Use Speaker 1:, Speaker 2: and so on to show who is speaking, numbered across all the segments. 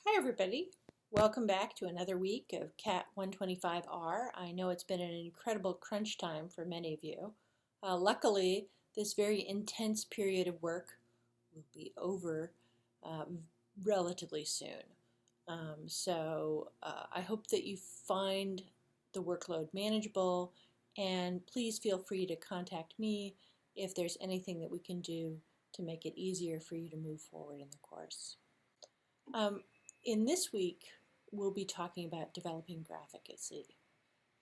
Speaker 1: Hi everybody, welcome back to another week of CAT125R. I know it's been an incredible crunch time for many of you. Luckily, this very intense period of work will be over uh, relatively soon. I hope that you find the workload manageable, and please feel free to contact me if there's anything that we can do to make it easier for you to move forward in the course. In this week, we'll be talking about developing graphicacy.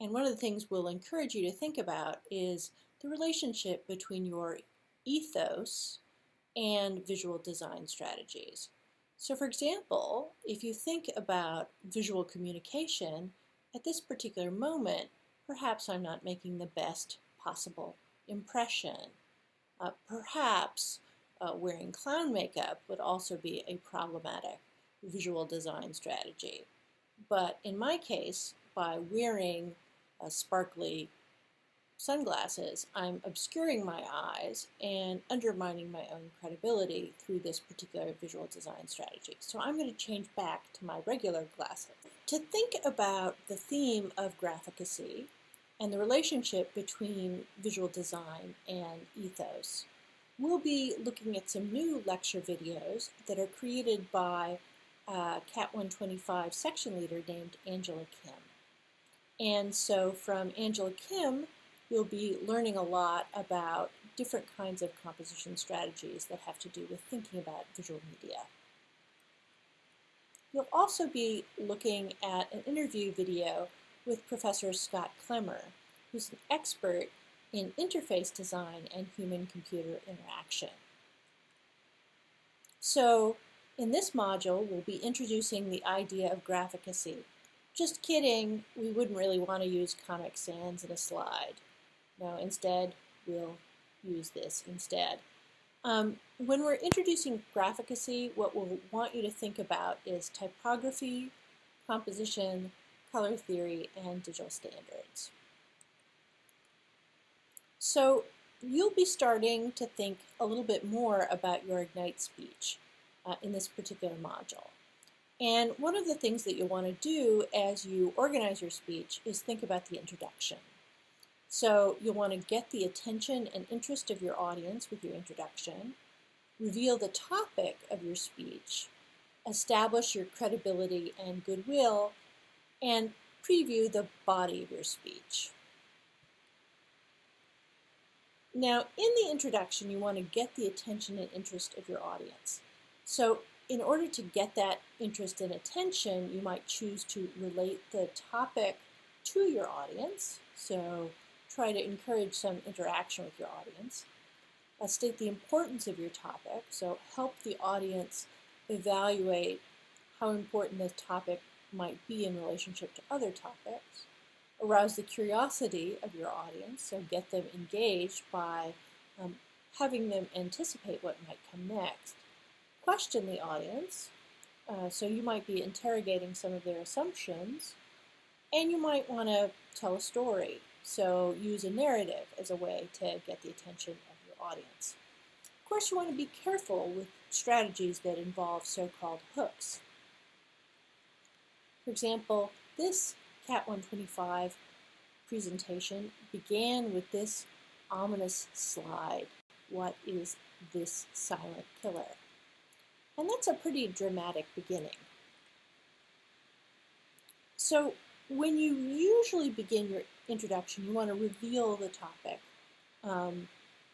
Speaker 1: And one of the things we'll encourage you to think about is the relationship between your ethos and visual design strategies. So for example, if you think about visual communication, at this particular moment, perhaps I'm not making the best possible impression. Perhaps wearing clown makeup would also be a problematic visual design strategy. But in my case, by wearing sparkly sunglasses, I'm obscuring my eyes and undermining my own credibility through this particular visual design strategy. So I'm going to change back to my regular glasses. To think about the theme of graphicacy and the relationship between visual design and ethos, we'll be looking at some new lecture videos that are created by CAT125 section leader named Angela Kim. And so from Angela Kim, you'll be learning a lot about different kinds of composition strategies that have to do with thinking about visual media. You'll also be looking at an interview video with Professor Scott Clemmer, who's an expert in interface design and human-computer interaction. So in this module, we'll be introducing the idea of graphicacy. Just kidding, we wouldn't really want to use Comic Sans in a slide. No, instead, we'll use this instead. When we're introducing graphicacy, what we'll want you to think about is typography, composition, color theory, and digital standards. So you'll be starting to think a little bit more about your Ignite speech in this particular module. And one of the things that you'll want to do as you organize your speech is think about the introduction. So you'll want to get the attention and interest of your audience with your introduction, reveal the topic of your speech, establish your credibility and goodwill, and preview the body of your speech. Now, in the introduction, you want to get the attention and interest of your audience. So in order to get that interest and attention, you might choose to relate the topic to your audience. So try to encourage some interaction with your audience. State the importance of your topic. So help the audience evaluate how important this topic might be in relationship to other topics. Arouse the curiosity of your audience, so get them engaged by having them anticipate what might come next. Question the audience, so you might be interrogating some of their assumptions, and you might want to tell a story, so use a narrative as a way to get the attention of your audience. Of course, you want to be careful with strategies that involve so-called hooks. For example, this CAT125 presentation began with this ominous slide, "What is this silent killer?" And that's a pretty dramatic beginning. So when you usually begin your introduction, you want to reveal the topic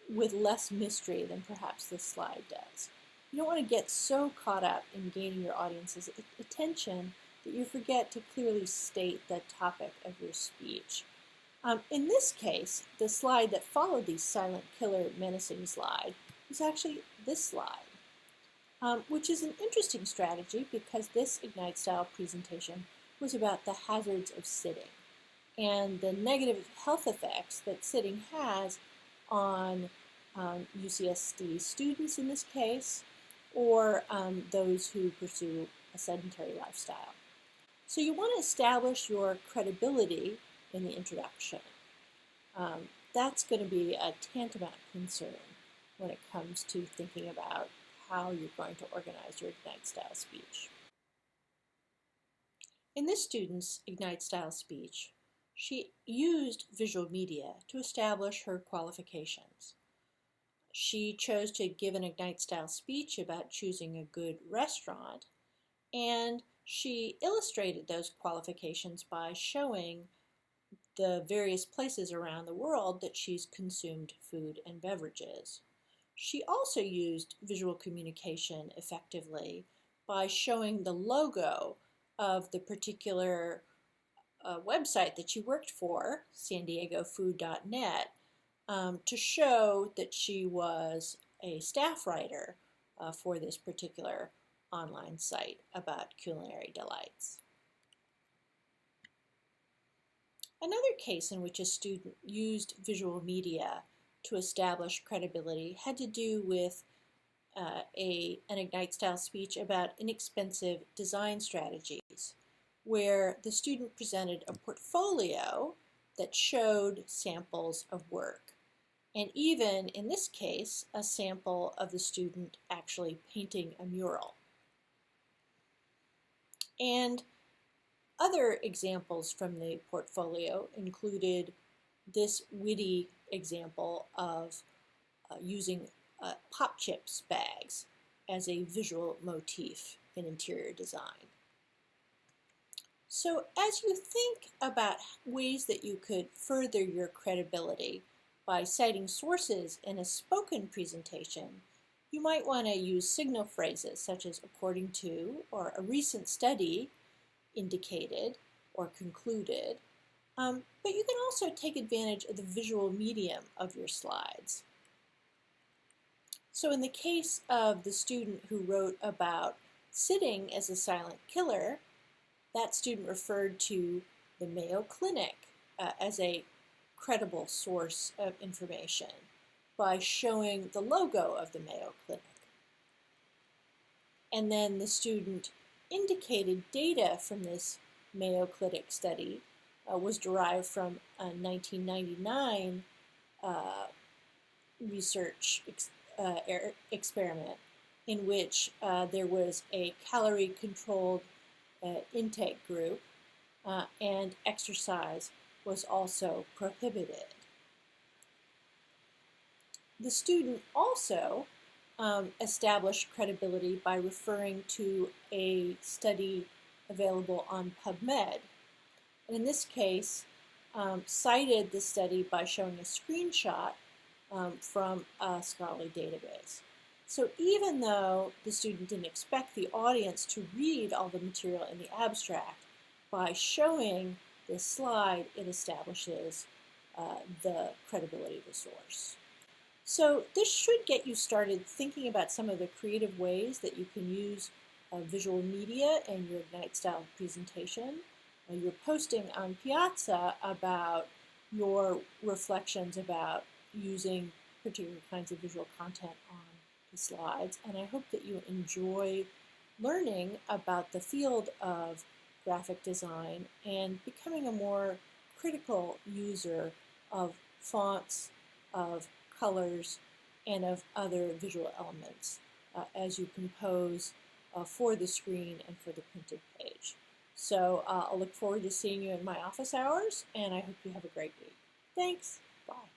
Speaker 1: with less mystery than perhaps this slide does. You don't want to get so caught up in gaining your audience's attention that you forget to clearly state the topic of your speech. In this case, the slide that followed the silent killer menacing slide was actually this slide. Which is an interesting strategy because this Ignite style presentation was about the hazards of sitting and the negative health effects that sitting has on UCSD students in this case, or those who pursue a sedentary lifestyle. So you want to establish your credibility in the introduction. That's going to be a tantamount concern when it comes to thinking about how you're going to organize your Ignite style speech. In this student's Ignite style speech, she used visual media to establish her qualifications. She chose to give an Ignite style speech about choosing a good restaurant, and she illustrated those qualifications by showing the various places around the world that she's consumed food and beverages. She also used visual communication effectively by showing the logo of the particular website that she worked for, SanDiegoFood.net, to show that she was a staff writer for this particular online site about culinary delights. Another case in which a student used visual media to establish credibility had to do with an Ignite style speech about inexpensive design strategies, where the student presented a portfolio that showed samples of work, and even in this case, a sample of the student actually painting a mural. And other examples from the portfolio included this witty example of using pop chips bags as a visual motif in interior design. So as you think about ways that you could further your credibility by citing sources in a spoken presentation, you might want to use signal phrases such as according to, or a recent study indicated or concluded. But you can also take advantage of the visual medium of your slides. So in the case of the student who wrote about sitting as a silent killer, that student referred to the Mayo Clinic as a credible source of information by showing the logo of the Mayo Clinic. And then the student indicated data from this Mayo Clinic study was derived from a 1999 research experiment in which there was a calorie-controlled intake group and exercise was also prohibited. The student also established credibility by referring to a study available on PubMed. And in this case, cited the study by showing a screenshot from a scholarly database. So even though the student didn't expect the audience to read all the material in the abstract, by showing this slide, it establishes the credibility of the source. So this should get you started thinking about some of the creative ways that you can use visual media in your Ignite style presentation. You're posting on Piazza about your reflections about using particular kinds of visual content on the slides, and I hope that you enjoy learning about the field of graphic design and becoming a more critical user of fonts, of colors, and of other visual elements as you compose for the screen and for the printed page. So I'll look forward to seeing you in my office hours, and I hope you have a great week. Thanks. Bye.